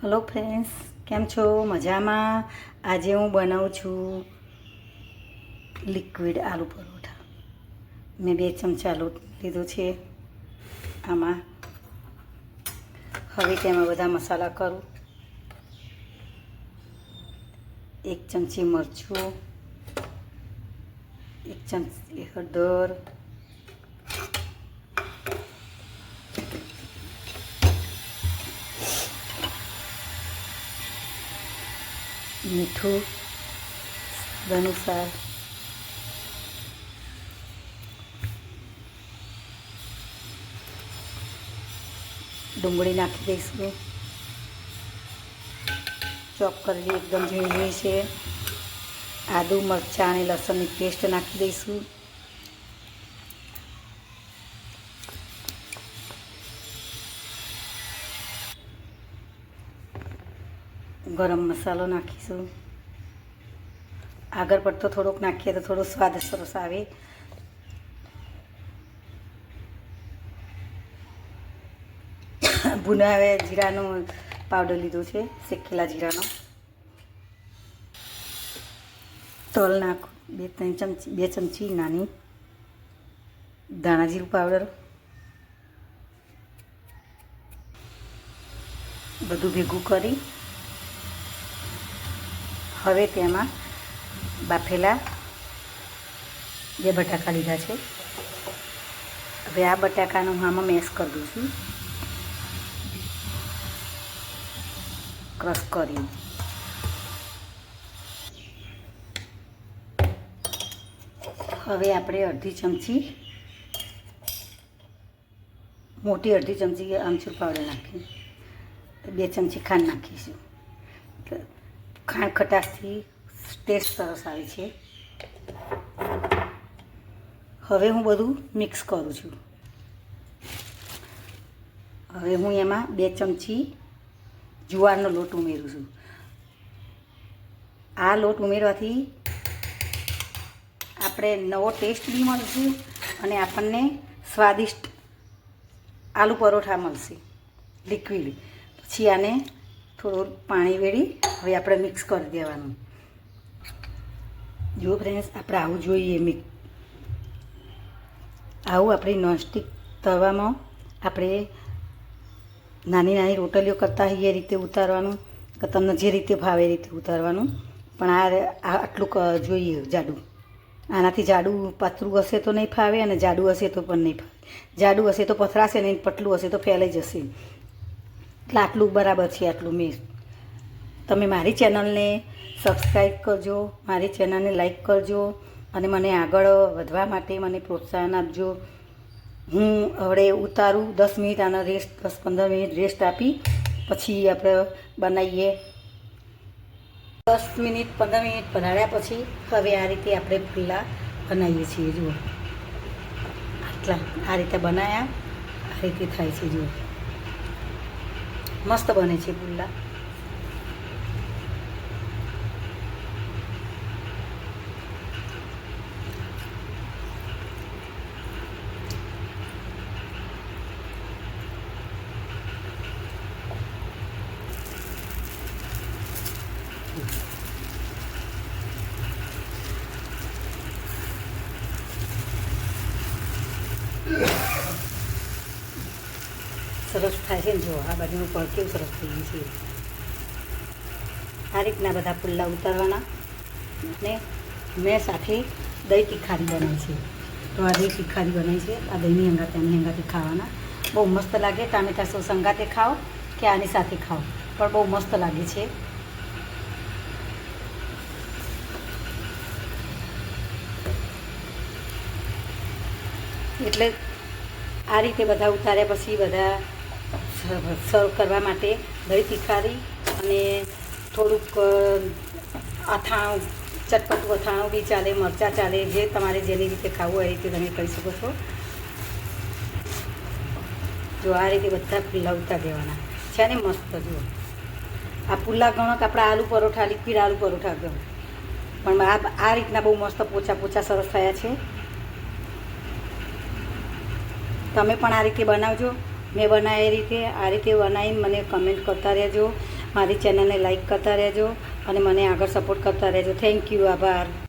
Hello friends, કેમ છો? મજામાં? આજે હું બનાવું છું લિક્વિડ આલુ પરોઠા. મેં 2 ચમચા લોટ લીધો છે. આમાં હવે તેમાં બધા મસાલા કરું. 1 ચમચી મરચું, 1 ચમચી હળદર, મીઠું સ્વાદ અનુસાર, ડુંગળી નાખી દઈશું. ચોપ કરેલી એકદમ ઝીણી છે. આદુ, મરચાં અને લસણની પેસ્ટ નાખી દઈશું. ગરમ મસાલો નાખીશું. આગળ પડતો થોડોક નાખીએ તો થોડો સ્વાદ સરસ આવે. ભૂનાવે જીરાનો પાવડર લીધો છે, શેકેલા જીરાનો. તલ નાખો 2 ચમચી નાની. ધાણા જીરું પાવડર. બધું ભેગું કરી હવે તેમાં બાફેલા 2 બટાકા લીધા છે. હવે આ બટાકાનું હું આમાં મેશ કરી દઉં છું, ક્રશ કરી. હવે આપણે અડધી ચમચી મોટી અડધી ચમચી આમચૂર પાવડર નાખી, 2 ચમચી ખાંડ નાખીશું. ખાંડ ખટાશથી ટેસ્ટ સરસ આવે છે. હવે હું બધું મિક્સ કરું છું. હવે હું એમાં 2 ચમચી જુવારનો લોટ ઉમેરું છું. આ લોટ ઉમેરવાથી આપણે નવો ટેસ્ટ બી મળશે અને આપણને સ્વાદિષ્ટ આલુ પરોઠા મળશે લિક્વિડ. પછી આને થોડું પાણી વેડી હવે આપણે મિક્સ કરી દેવાનું. જો ફ્રેન્ડ્સ, આપણે આવું જોઈએ. આવું આપણે નોનસ્ટિક તવામાં આપણે નાની નાની રોટલીઓ કરતા હોઈએ એ રીતે ઉતારવાનું, કે તમને જે રીતે ભાવે એ રીતે ઉતારવાનું. પણ આ આટલું જોઈએ જાડું. આનાથી જાડું પાતળું હશે તો નહીં ફાવે, અને જાડું હશે તો પણ નહીં ફાવે. જાડું હશે તો પથરાશે નહીં, પતલું હશે તો ફેલાઈ જશે. એટલે આટલું બરાબર છે. આટલું મેં તમે મારી ચેનલને સબસ્ક્રાઈબ કરજો, મારી ચેનલને લાઈક કરજો અને મને આગળ વધવા માટે મને પ્રોત્સાહન આપજો. હું હવે ઉતારું 10 મિનિટ આનો રેસ્ટ, 10-15 મિનિટ રેસ્ટ આપી પછી આપણે બનાવીએ. 10 મિનિટ 15 મિનિટ પલાળ્યા પછી હવે આ રીતે આપણે પુલ્લા બનાવીએ છીએ. જુઓ, આટલા આ રીતે બનાવ્યા, આ રીતે થાય છે. જુઓ, મસ્ત બને છે પુલ્લા. સરસ થાય છે ને. જો આ બાજુનું પણ કેવું સરસ થઈ ગયું છે. આ રીતના બધા પુલ્લા ઉતારવાના. અને મેં સાથે દહીં તીખારી બનાવી છે. તો આ દહીં તીખારી બનાવી છે. આ દહીંની હંગાતે આની હંગાતે ખાવાના બહુ મસ્ત લાગે. ટામેટા સોસ હંગાતે ખાઓ કે આની સાથે ખાઓ પણ બહુ મસ્ત લાગે છે. એટલે આ રીતે બધા ઉતાર્યા પછી બધા સર્વ કરવા માટે દહીં તીખારી અને થોડુંક અથાણું, ચટપટું અથાણું બી ચાલે, મરચાં ચાલે, જે તમારે જેની રીતે ખાવું હોય એ રીતે તમે કરી શકો છો. જો આ રીતે બધા પુલ્લા ઉતાર દેવાના છે ને મસ્ત. જુઓ, આ પુલ્લા ગણો કે આપણા આલુ પરોઠા, લિક્વિડ આલુ પરોઠા ગણો, પણ આ રીતના બહુ મસ્ત પોચા પોચા સરસ થયા છે. તમે પણ આ રીતે બનાવજો. મેં બનાવી એ રીતે આ રીતે બનાવીને મને કમેન્ટ કરતા રહેજો. મારી ચેનલને લાઈક કરતા રહેજો અને મને આગળ સપોર્ટ કરતા રહેજો. Thank you. આભાર.